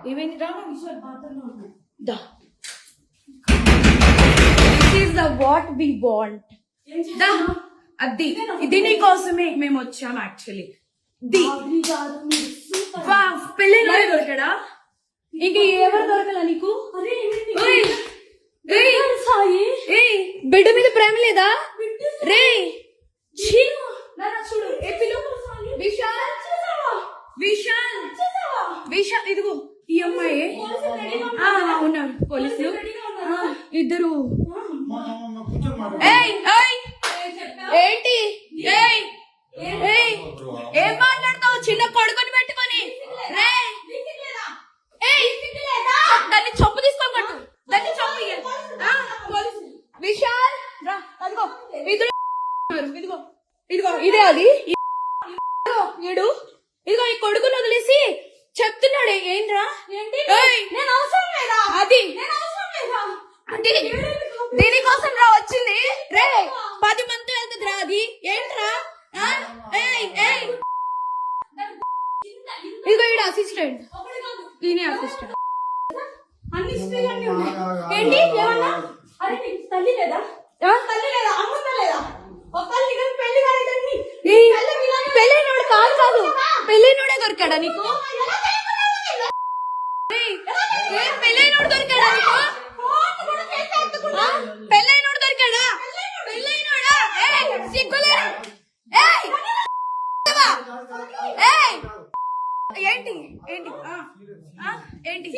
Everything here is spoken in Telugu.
ఏమైంది రా విశ్వ బాత్రూంలో ఉన్నా దా this is the what we want దా అది ఇది నీ కోసమే మేము వచ్చాం యాక్చువల్లీ పెళ్ళి దొరికాడా ఇంక ఎవరు దొరకలా నీకు బిడ్డ మీద ప్రేమ లేదా రే చూడు విశాల్ విశాల్ విశాల్ ఇదిగో ఈ అమ్మాయి ఉన్నారు పోలీసులు ఇద్దరు ఏంటి ఏం మాట్లాడతావు చిన్న కొడుకుని పెట్టుకొని దాన్ని చొప్పు తీసుకొని కట్టు దాన్ని చొప్పు విశాల్ రా అదిగో ఇదిగో ఇదిగో ఇదే అది ఏడు ఇదిగో ఈ కొడుకుని వదిలేసి చెప్తున్నాడు ఏంట్రా అది దీనికోసం రా వచ్చింది రే 10 మంది వెళ్తుంది రా అది ఏంట్రా ఇదిగో ఈడ అసిస్టెంట్ ఈయన అసిస్టెంట్ అన్ని ఏంటి ఏమన్నా తల్లి లేదా అమ్మ లేదా పెళ్ళైనోడు కాదు పెళ్ళైనోడే దొరికాడా నీకు పెళ్ళైనోడు దొరికాడా నీకు పెళ్ళైనోడు దొరికాడా పెళ్ళైనోడా సిగ్గులే ఏంటి ఏంటి ఏంటి